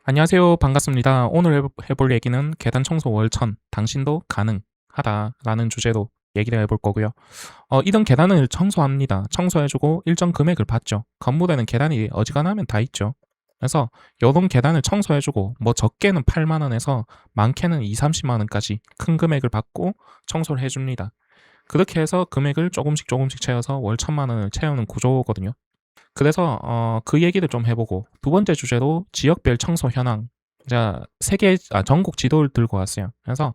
안녕하세요. 반갑습니다. 오늘 해볼 얘기는 계단 청소 월천, 당신도 가능하다라는 주제로 얘기를 해볼 거고요. 이런 계단을 청소합니다. 청소해주고 일정 금액을 받죠. 건물에는 계단이 어지간하면 다 있죠. 그래서 요런 계단을 청소해주고 뭐 적게는 8만 원에서 많게는 2, 30만 원까지 큰 금액을 받고 청소를 해줍니다. 그렇게 해서 금액을 조금씩 채워서 월 1,000만 원을 채우는 구조거든요. 그래서 그 얘기를 좀 해보고 두 번째 주제로 지역별 청소 현황. 제가 전국 지도를 들고 왔어요. 그래서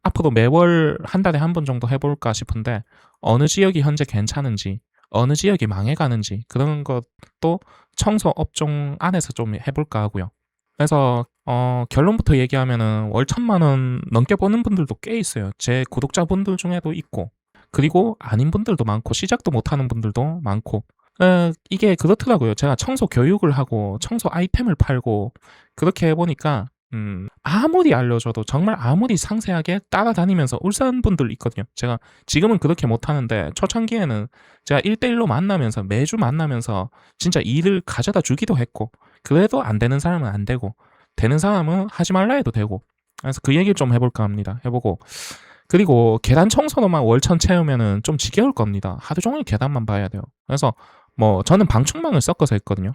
앞으로 매월 한 달에 한 번 정도 해볼까 싶은데 어느 지역이 현재 괜찮은지, 어느 지역이 망해가는지 그런 것도 청소 업종 안에서 좀 해볼까 하고요. 그래서 결론부터 얘기하면은 월 1,000만 원 넘게 버는 분들도 꽤 있어요. 제 구독자분들 중에도 있고, 그리고 아닌 분들도 많고, 시작도 못하는 분들도 많고. 이게 그렇더라고요. 제가 청소 교육을 하고 청소 아이템을 팔고 그렇게 해보니까 아무리 알려줘도 정말 아무리 상세하게 따라다니면서 울산 분들 있거든요. 제가 지금은 그렇게 못하는데 초창기에는 제가 1대1로 만나면서 매주 만나면서 진짜 일을 가져다 주기도 했고, 그래도 안 되는 사람은 안 되고 되는 사람은 하지 말라 해도 되고, 그래서 그 얘기를 좀 해볼까 합니다. 해보고, 그리고 계단 청소로만 월천 채우면은 좀 지겨울 겁니다. 하루 종일 계단만 봐야 돼요. 그래서 뭐 저는 방충망을 섞어서 했거든요.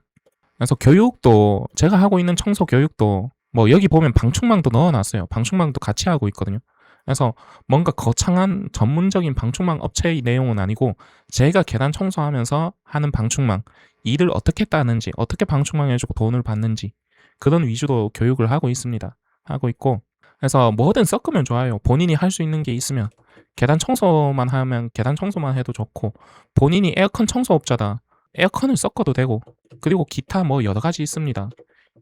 그래서 교육도 제가 하고 있는 청소 교육도 뭐 여기 보면 방충망도 넣어놨어요. 방충망도 같이 하고 있거든요. 그래서 뭔가 거창한 전문적인 방충망 업체의 내용은 아니고 제가 계단 청소하면서 하는 방충망, 일을 어떻게 따는지, 어떻게 방충망 해주고 돈을 받는지 그런 위주로 교육을 하고 있습니다. 하고 있고, 그래서 뭐든 섞으면 좋아요. 본인이 할 수 있는 게 있으면 계단 청소만 하면 계단 청소만 해도 좋고, 본인이 에어컨 청소업자다, 에어컨을 섞어도 되고, 그리고 기타 뭐 여러 가지 있습니다.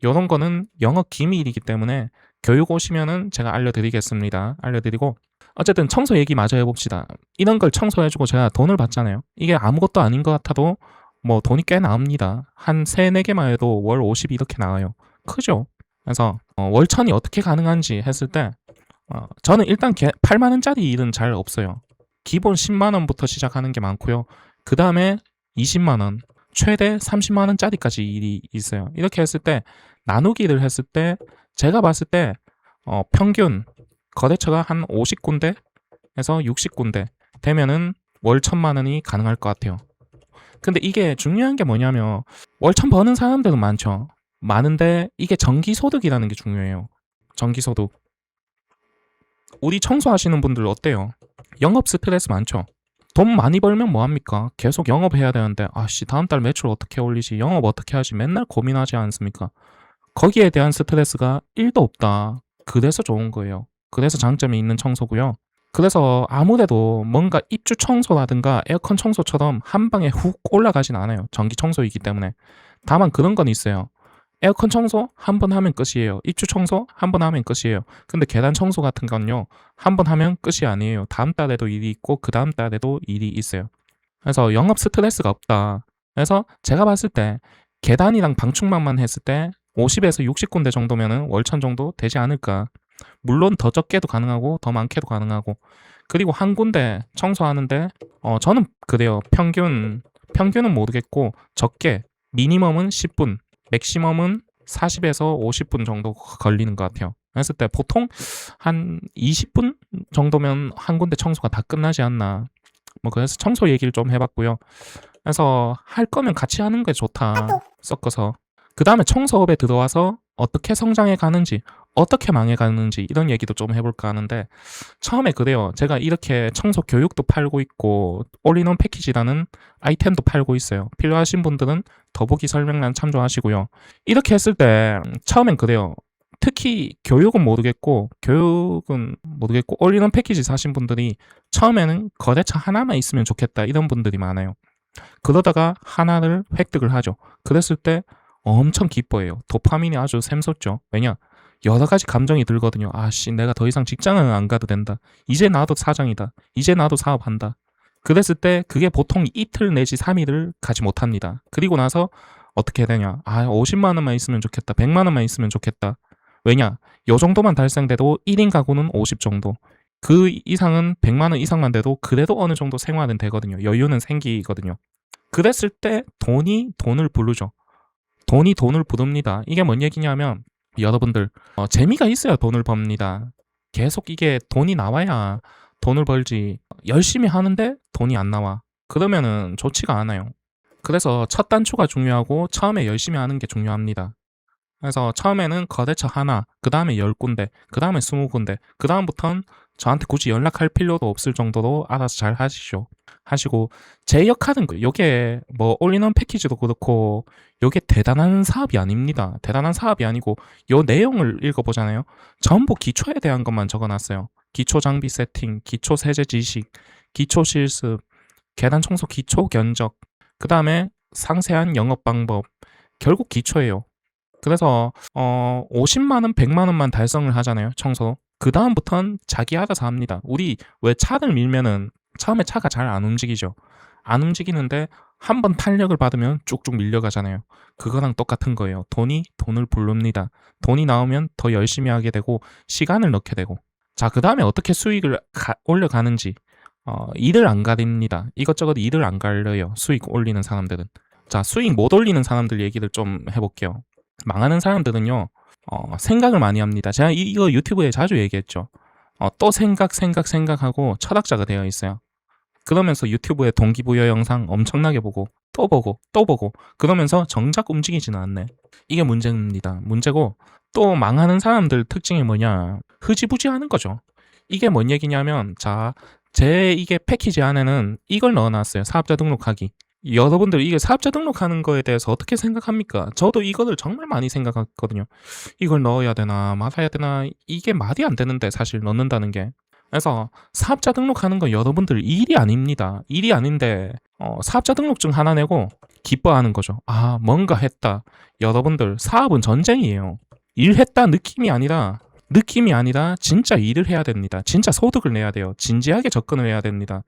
이런 거는 영업 기밀이기 때문에 교육 오시면은 제가 알려드리겠습니다. 알려드리고, 어쨌든 청소 얘기 마저 해봅시다. 이런 걸 청소해주고 제가 돈을 받잖아요. 이게 아무것도 아닌 것 같아도 뭐 돈이 꽤 나옵니다. 한 3, 4개만 해도 월 50 이렇게 나와요. 크죠? 그래서 월천이 어떻게 가능한지 했을 때 저는 일단 8만 원짜리 일은 잘 없어요. 기본 10만 원부터 시작하는 게 많고요. 그 다음에 20만 원, 최대 30만 원짜리까지 일이 있어요. 이렇게 했을 때 나누기를 했을 때 제가 봤을 때 평균 거래처가 한 50군데에서 60군데 되면은 월 1,000만 원이 가능할 것 같아요. 근데 이게 중요한 게 뭐냐면 월천 버는 사람들은 많죠. 많은데 이게 정기소득이라는 게 중요해요. 정기소득. 우리 청소하시는 분들 어때요? 영업 스트레스 많죠? 돈 많이 벌면 뭐합니까? 계속 영업해야 되는데 아씨 다음 달 매출 어떻게 올리지? 영업 어떻게 하지? 맨날 고민하지 않습니까? 거기에 대한 스트레스가 1도 없다. 그래서 좋은 거예요. 그래서 장점이 있는 청소고요. 그래서 아무래도 뭔가 입주 청소라든가 에어컨 청소처럼 한 방에 훅 올라가진 않아요. 전기 청소이기 때문에. 다만 그런 건 있어요. 에어컨 청소 한 번 하면 끝이에요. 입주 청소 한 번 하면 끝이에요. 근데 계단 청소 같은 건요, 한 번 하면 끝이 아니에요. 다음 달에도 일이 있고 그 다음 달에도 일이 있어요. 그래서 영업 스트레스가 없다. 그래서 제가 봤을 때 계단이랑 방충망만 했을 때 50에서 60군데 정도면은 월천 정도 되지 않을까. 물론 더 적게도 가능하고 더 많게도 가능하고. 그리고 한 군데 청소하는데 저는 그래요. 평균은 모르겠고 적게 미니멈은 10분, 맥시멈은 40에서 50분 정도 걸리는 것 같아요. 그랬을 때 보통 한 20분 정도면 한 군데 청소가 다 끝나지 않나. 뭐 그래서 청소 얘기를 좀 해봤고요. 그래서 할 거면 같이 하는 게 좋다. 섞어서. 그 다음에 청소업에 들어와서 어떻게 성장해 가는지, 어떻게 망해 가는지 이런 얘기도 좀 해볼까 하는데, 처음에 그래요. 제가 이렇게 청소 교육도 팔고 있고 올인원 패키지라는 아이템도 팔고 있어요. 필요하신 분들은 더보기 설명란 참조하시고요. 이렇게 했을 때 처음엔 그래요. 특히 교육은 모르겠고 올인원 패키지 사신 분들이 처음에는 거래처 하나만 있으면 좋겠다 이런 분들이 많아요. 그러다가 하나를 획득을 하죠. 그랬을 때 엄청 기뻐해요. 도파민이 아주 샘솟죠. 왜냐? 여러 가지 감정이 들거든요. 아씨, 내가 더 이상 직장은 안 가도 된다. 이제 나도 사장이다. 이제 나도 사업한다. 그랬을 때 그게 보통 이틀 내지 3일을 가지 못합니다. 그리고 나서 어떻게 해야 되냐? 50만 원만 있으면 좋겠다. 100만 원만 있으면 좋겠다. 왜냐? 요 정도만 달성돼도 1인 가구는 50 정도. 그 이상은 100만 원 이상만 돼도 그래도 어느 정도 생활은 되거든요. 여유는 생기거든요. 그랬을 때 돈이 돈을 부르죠. 돈이 돈을 부릅니다. 이게 뭔 얘기냐면 여러분들 재미가 있어야 돈을 법니다. 계속 이게 돈이 나와야 돈을 벌지. 열심히 하는데 돈이 안 나와. 그러면은 좋지가 않아요. 그래서 첫 단추가 중요하고 처음에 열심히 하는 게 중요합니다. 그래서 처음에는 거래처 하나, 그 다음에 10군데, 그 다음에 20군데, 그 다음부턴 저한테 굳이 연락할 필요도 없을 정도로 알아서 잘 하시죠. 하시고, 제역하는 거, 요게 뭐 올인원 패키지도 그렇고, 요게 대단한 사업이 아닙니다. 대단한 사업이 아니고, 요 내용을 읽어보잖아요. 전부 기초에 대한 것만 적어놨어요. 기초 장비 세팅, 기초 세제 지식, 기초 실습, 계단 청소 기초 견적, 그 다음에 상세한 영업 방법. 결국 기초예요. 그래서 50만 원, 100만 원만 달성을 하잖아요. 청소. 그 다음부터는 자기 알아서 합니다. 우리 왜 차를 밀면은 처음에 차가 잘 안 움직이죠. 안 움직이는데 한 번 탄력을 받으면 쭉쭉 밀려가잖아요. 그거랑 똑같은 거예요. 돈이 돈을 부릅니다. 돈이 나오면 더 열심히 하게 되고 시간을 넣게 되고. 자, 그 다음에 어떻게 수익을 올려가는지. 일을 안 가립니다. 이것저것 일을 안 갈려요. 수익 올리는 사람들은. 자, 수익 못 올리는 사람들 얘기를 좀 해볼게요. 망하는 사람들은요, 생각을 많이 합니다. 제가 이거 유튜브에 자주 얘기했죠. 또 생각하고 철학자가 되어 있어요. 그러면서 유튜브에 동기부여 영상 엄청나게 보고, 또 보고, 또 보고, 그러면서 정작 움직이지는 않네. 이게 문제입니다. 문제고, 또 망하는 사람들 특징이 뭐냐, 흐지부지 하는 거죠. 이게 뭔 얘기냐면, 자, 제 이게 패키지 안에는 이걸 넣어놨어요. 사업자 등록하기. 여러분들 이게 사업자 등록하는 거에 대해서 어떻게 생각합니까? 저도 이거를 정말 많이 생각했거든요. 이걸 넣어야 되나 말아야 되나 이게 말이 안 되는데 사실 넣는다는 게. 그래서 사업자 등록하는 건 여러분들 일이 아닙니다. 일이 아닌데 사업자 등록증 하나 내고 기뻐하는 거죠. 아, 뭔가 했다. 여러분들 사업은 전쟁이에요. 일했다 느낌이 아니라 진짜 일을 해야 됩니다. 진짜 소득을 내야 돼요. 진지하게 접근을 해야 됩니다.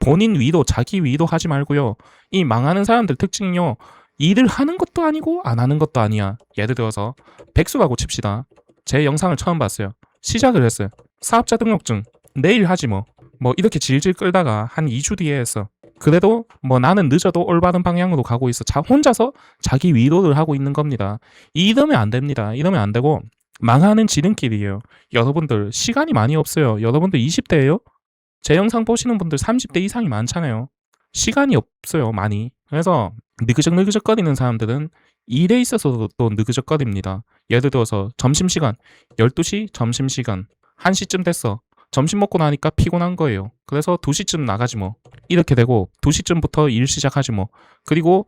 본인 위도, 자기 위도 하지 말고요. 이 망하는 사람들 특징이요. 일을 하는 것도 아니고 안 하는 것도 아니야. 예를 들어서 백수라고 칩시다. 제 영상을 처음 봤어요. 시작을 했어요. 사업자 등록증 내일 하지 뭐. 뭐 이렇게 질질 끌다가 한 2주 뒤에 했어. 그래도 뭐 나는 늦어도 올바른 방향으로 가고 있어. 혼자서 자기 위로를 하고 있는 겁니다. 이러면 안 됩니다. 이러면 안 되고 망하는 지름길이에요. 여러분들 시간이 많이 없어요. 여러분들 20대예요? 제 영상 보시는 분들 30대 이상이 많잖아요. 시간이 없어요, 많이. 그래서 느그적거리는 사람들은 일에 있어서도 또 느그적거립니다. 예를 들어서 점심시간, 12시 점심시간, 1시쯤 됐어. 점심 먹고 나니까 피곤한 거예요. 그래서 2시쯤 나가지 뭐. 이렇게 되고 2시쯤부터 일 시작하지 뭐. 그리고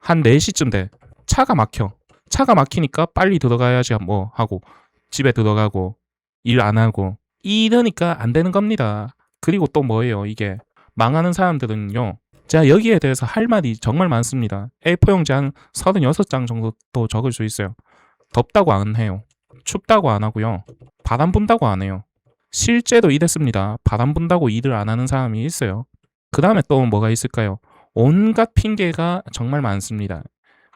한 4시쯤 돼. 차가 막혀. 차가 막히니까 빨리 들어가야지 뭐 하고 집에 들어가고 일 안 하고 이러니까 안 되는 겁니다. 그리고 또 뭐예요 이게 망하는 사람들은요. 제가 여기에 대해서 할 말이 정말 많습니다. A4용지 한 36장 정도 또 적을 수 있어요. 덥다고 안 해요. 춥다고 안 하고요. 바람 분다고 안 해요. 실제로 이랬습니다. 바람 분다고 일을 안 하는 사람이 있어요. 그 다음에 또 뭐가 있을까요? 온갖 핑계가 정말 많습니다.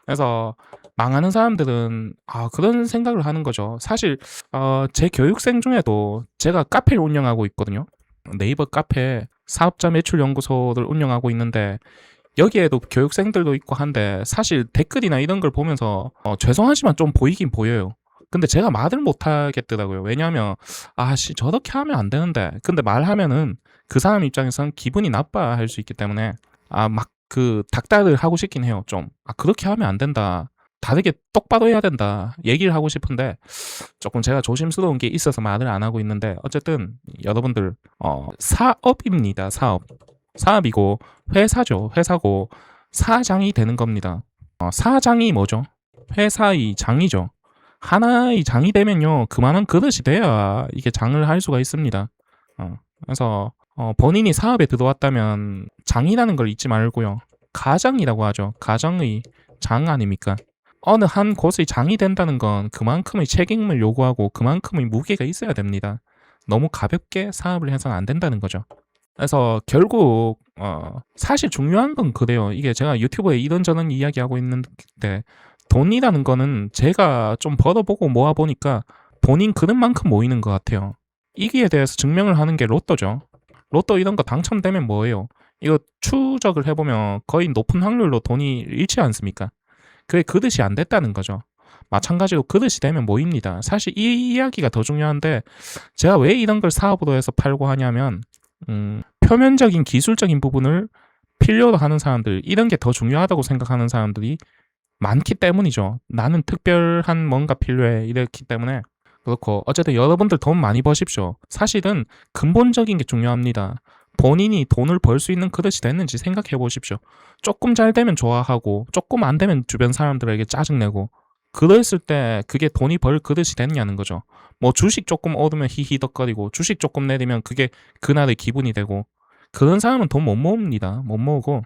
그래서 망하는 사람들은 그런 생각을 하는 거죠. 사실 제 교육생 중에도 제가 카페를 운영하고 있거든요. 네이버 카페 사업자 매출 연구소를 운영하고 있는데 여기에도 교육생들도 있고 한데 사실 댓글이나 이런 걸 보면서 죄송하지만 좀 보이긴 보여요. 근데 제가 말을 못 하겠더라고요. 왜냐하면 저렇게 하면 안 되는데 근데 말하면은 그 사람 입장에선 기분이 나빠할 수 있기 때문에 막 그 닥달을 하고 싶긴 해요. 좀 그렇게 하면 안 된다. 다르게 똑바로 해야 된다. 얘기를 하고 싶은데 조금 제가 조심스러운 게 있어서 말을 안 하고 있는데 어쨌든 여러분들 사업입니다. 사업이고 회사죠. 회사고 사장이 되는 겁니다. 사장이 뭐죠? 회사의 장이죠. 하나의 장이 되면요 그만한 그릇이 돼야 이게 장을 할 수가 있습니다. 그래서 본인이 사업에 들어왔다면 장이라는 걸 잊지 말고요. 가장이라고 하죠. 가정의 장 아닙니까? 어느 한 곳의 장이 된다는 건 그만큼의 책임을 요구하고 그만큼의 무게가 있어야 됩니다. 너무 가볍게 사업을 해서는 안 된다는 거죠. 그래서 결국 사실 중요한 건 그래요. 이게 제가 유튜브에 이런저런 이야기하고 있는데 돈이라는 거는 제가 좀 벌어보고 모아보니까 본인 그릇만큼 모이는 것 같아요. 이기에 대해서 증명을 하는 게 로또죠. 로또 이런 거 당첨되면 뭐예요? 이거 추적을 해보면 거의 높은 확률로 돈이 잃지 않습니까? 그게 그릇이 안 됐다는 거죠. 마찬가지로 그릇이 되면 모입니다. 사실 이 이야기가 더 중요한데 제가 왜 이런 걸 사업으로 해서 팔고 하냐면 표면적인 기술적인 부분을 필요로 하는 사람들, 이런 게 더 중요하다고 생각하는 사람들이 많기 때문이죠. 나는 특별한 뭔가 필요해 이렇기 때문에. 그렇고 어쨌든 여러분들 돈 많이 버십시오. 사실은 근본적인 게 중요합니다. 본인이 돈을 벌 수 있는 그릇이 됐는지 생각해 보십시오. 조금 잘 되면 좋아하고 조금 안 되면 주변 사람들에게 짜증내고 그랬을 때 그게 돈이 벌 그릇이 됐냐는 거죠. 뭐 주식 조금 오르면 히히덕거리고 주식 조금 내리면 그게 그날의 기분이 되고, 그런 사람은 돈 못 모읍니다. 못 모으고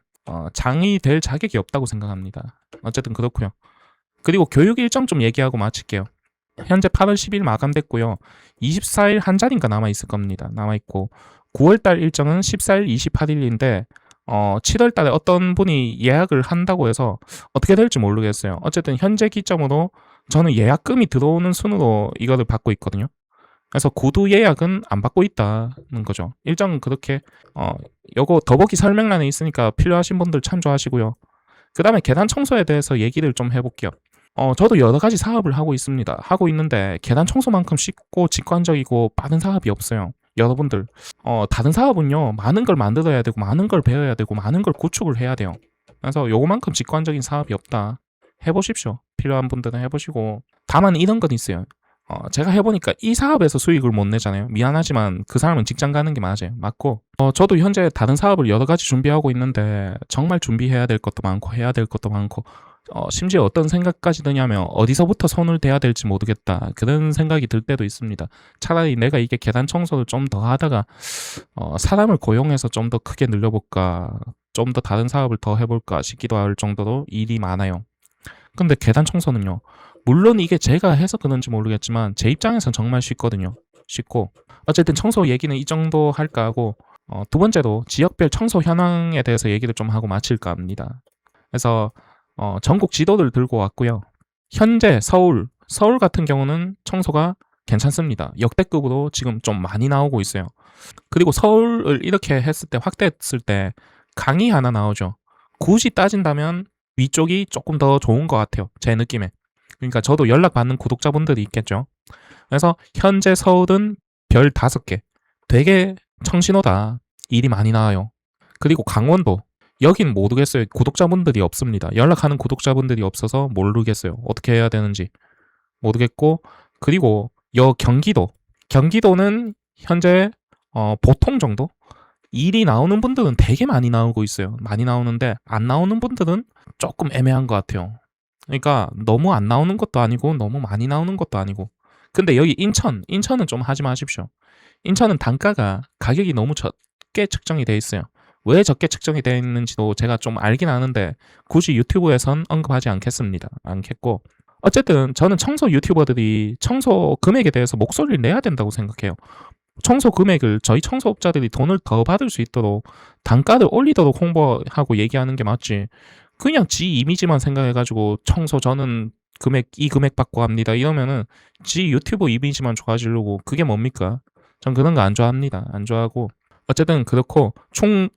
장이 될 자격이 없다고 생각합니다. 어쨌든 그렇고요. 그리고 교육 일정 좀 얘기하고 마칠게요. 현재 8월 10일 마감됐고요. 24일 한 자리인가 남아있을 겁니다. 남아있고 9월달 일정은 14일, 28일인데 7월달에 어떤 분이 예약을 한다고 해서 어떻게 될지 모르겠어요. 어쨌든 현재 기점으로 저는 예약금이 들어오는 순으로 이거를 받고 있거든요. 그래서 구두 예약은 안 받고 있다는 거죠. 일정은 그렇게 요거 더보기 설명란에 있으니까 필요하신 분들 참조하시고요. 그 다음에 계단 청소에 대해서 얘기를 좀 해볼게요. 저도 여러 가지 사업을 하고 있습니다. 하고 있는데 계단 청소만큼 쉽고 직관적이고 빠른 사업이 없어요. 여러분들 다른 사업은요 많은 걸 만들어야 되고 많은 걸 배워야 되고 많은 걸 구축을 해야 돼요. 그래서 요거만큼 직관적인 사업이 없다. 해보십시오. 필요한 분들은 해보시고. 다만 이런 건 있어요. 제가 해보니까 이 사업에서 수익을 못 내잖아요. 미안하지만 그 사람은 직장 가는 게 맞아요. 맞고 저도 현재 다른 사업을 여러 가지 준비하고 있는데 정말 준비해야 될 것도 많고 해야 될 것도 많고 심지어 어떤 생각까지 드냐면 어디서부터 손을 대야 될지 모르겠다, 그런 생각이 들 때도 있습니다. 차라리 내가 이게 계단 청소를 좀 더 하다가 사람을 고용해서 좀 더 크게 늘려볼까, 좀 더 다른 사업을 더 해볼까 싶기도 할 정도로 일이 많아요. 근데 계단 청소는요, 물론 이게 제가 해서 그런지 모르겠지만 제 입장에선 정말 쉽거든요. 쉽고 어쨌든 청소 얘기는 이 정도 할까 하고, 두 번째로 지역별 청소 현황에 대해서 얘기를 좀 하고 마칠까 합니다. 그래서 전국 지도를 들고 왔고요. 현재 서울 같은 경우는 청소가 괜찮습니다. 역대급으로 지금 좀 많이 나오고 있어요. 그리고 서울을 이렇게 했을 때, 확대했을 때 강이 하나 나오죠. 굳이 따진다면 위쪽이 조금 더 좋은 것 같아요. 제 느낌에. 그러니까 저도 연락받는 구독자분들이 있겠죠. 그래서 현재 서울은 별 5개. 되게 청신호다. 일이 많이 나와요. 그리고 강원도. 여긴 모르겠어요. 구독자분들이 없습니다. 연락하는 구독자분들이 없어서 모르겠어요. 어떻게 해야 되는지 모르겠고. 그리고 경기도는 현재 보통 정도? 일이 나오는 분들은 되게 많이 나오고 있어요. 많이 나오는데 안 나오는 분들은 조금 애매한 것 같아요. 그러니까 너무 안 나오는 것도 아니고 너무 많이 나오는 것도 아니고. 근데 여기 인천은 좀 하지 마십시오. 인천은 단가가 가격이 너무 적게 측정이 돼 있어요. 왜 적게 측정이 되어 있는지도 제가 좀 알긴 아는데 굳이 유튜브에선 언급하지 않겠고. 어쨌든 저는 청소 유튜버들이 청소 금액에 대해서 목소리를 내야 된다고 생각해요. 청소 금액을 저희 청소업자들이 돈을 더 받을 수 있도록 단가를 올리도록 홍보하고 얘기하는 게 맞지, 그냥 지 이미지만 생각해가지고 청소 저는 이 금액 받고 합니다 이러면은 지 유튜브 이미지만 좋아지려고, 그게 뭡니까? 전 그런 거 안 좋아합니다. 안 좋아하고. 어쨌든 그렇고,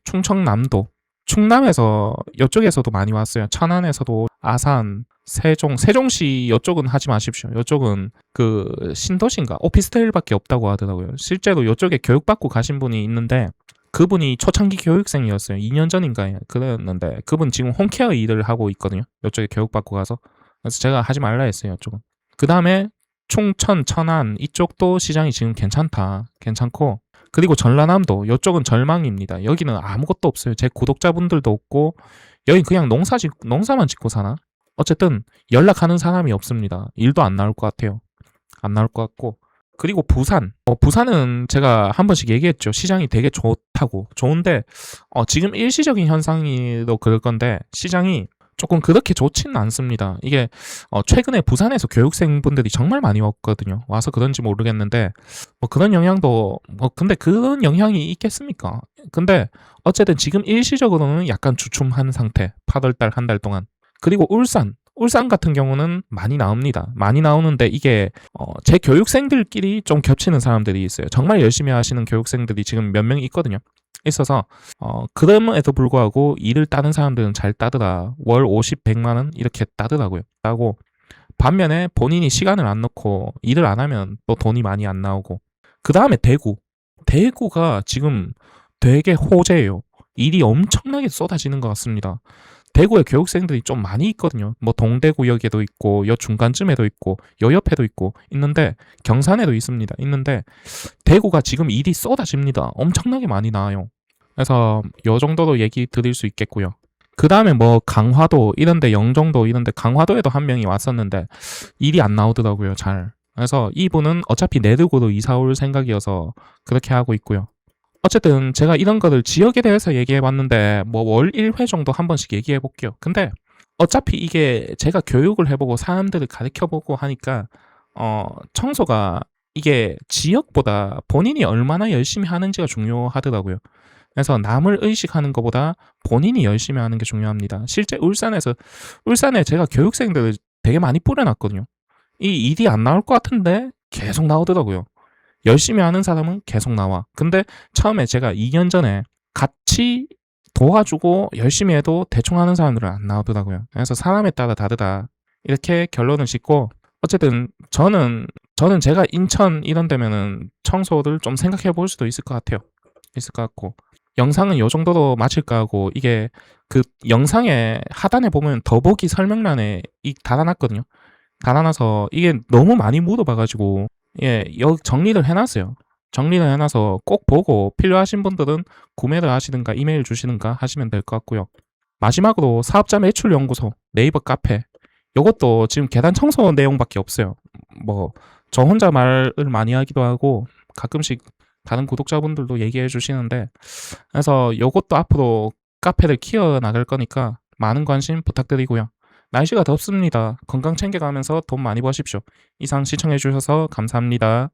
충청남도, 충남에서 이쪽에서도 많이 왔어요. 천안에서도, 아산, 세종시 이쪽은 하지 마십시오. 이쪽은 그 신도시인가 오피스텔밖에 없다고 하더라고요. 실제로 이쪽에 교육받고 가신 분이 있는데 그분이 초창기 교육생이었어요. 2년 전인가 그랬는데 그분 지금 홈케어 일을 하고 있거든요. 이쪽에 교육받고 가서. 그래서 제가 하지 말라 했어요. 이쪽은. 그 다음에 충천, 천안 이쪽도 시장이 지금 괜찮고. 그리고 전라남도 이쪽은 절망입니다. 여기는 아무것도 없어요. 제 구독자분들도 없고 여기 그냥 농사만 짓고 사나? 어쨌든 연락하는 사람이 없습니다. 일도 안 나올 것 같아요. 안 나올 것 같고. 그리고 부산은 제가 한 번씩 얘기했죠. 시장이 되게 좋은데 지금 일시적인 현상이도 그럴 건데 시장이 조금 그렇게 좋지는 않습니다. 이게 최근에 부산에서 교육생분들이 정말 많이 왔거든요. 와서 그런지 모르겠는데 그런 영향도 근데 그런 영향이 있겠습니까? 근데 어쨌든 지금 일시적으로는 약간 주춤한 상태. 8월달 한 달 동안. 그리고 울산 같은 경우는 많이 나옵니다. 많이 나오는데 이게 제 교육생들끼리 좀 겹치는 사람들이 있어요. 정말 열심히 하시는 교육생들이 지금 몇 명 있거든요. 있어서 그럼에도 불구하고 일을 따는 사람들은 잘 따더라. 월 50, 100만 원 이렇게 따더라고요. 따고 반면에 본인이 시간을 안 넣고 일을 안 하면 또 돈이 많이 안 나오고. 그 다음에 대구. 대구가 지금 되게 호재예요. 일이 엄청나게 쏟아지는 것 같습니다. 대구에 교육생들이 좀 많이 있거든요. 뭐 동대구역에도 있고 여 중간쯤에도 있고 여 옆에도 있고 있는데 경산에도 있습니다. 있는데 대구가 지금 일이 쏟아집니다. 엄청나게 많이 나와요. 그래서 요 정도도 얘기 드릴 수 있겠고요. 그 다음에 뭐 강화도 이런데 영종도 이런데 강화도에도 한 명이 왔었는데 일이 안 나오더라고요. 잘. 그래서 이분은 어차피 내두고도 이사 올 생각이어서 그렇게 하고 있고요. 어쨌든 제가 이런 거를 지역에 대해서 얘기해 봤는데 뭐 월 1회 정도 한 번씩 얘기해 볼게요. 근데 어차피 이게 제가 교육을 해보고 사람들을 가르쳐 보고 하니까 청소가 이게 지역보다 본인이 얼마나 열심히 하는지가 중요하더라고요. 그래서 남을 의식하는 것보다 본인이 열심히 하는 게 중요합니다. 실제 울산에 제가 교육생들을 되게 많이 뿌려놨거든요. 이 일이 안 나올 것 같은데 계속 나오더라고요. 열심히 하는 사람은 계속 나와. 근데 처음에 제가 2년 전에 같이 도와주고 열심히 해도 대충 하는 사람들은 안 나오더라고요. 그래서 사람에 따라 다르다. 이렇게 결론을 짓고 어쨌든 저는 제가 인천 이런 데면은 청소를 좀 생각해 볼 수도 있을 것 같아요. 있을 것 같고. 영상은 요 정도로 마칠까 하고 이게 그 영상의 하단에 보면 더보기 설명란에 달아놨거든요. 달아놔서 이게 너무 많이 물어봐가지고 여기 정리를 해놨어요. 정리를 해놔서 꼭 보고 필요하신 분들은 구매를 하시든가 이메일 주시든가 하시면 될 것 같고요. 마지막으로 사업자 매출 연구소 네이버 카페 요것도 지금 계단 청소 내용밖에 없어요. 뭐 저 혼자 말을 많이 하기도 하고 가끔씩 다른 구독자분들도 얘기해 주시는데 그래서 요것도 앞으로 카페를 키워 나갈 거니까 많은 관심 부탁드리고요. 날씨가 덥습니다. 건강 챙겨가면서 돈 많이 버십시오. 이상 시청해 주셔서 감사합니다.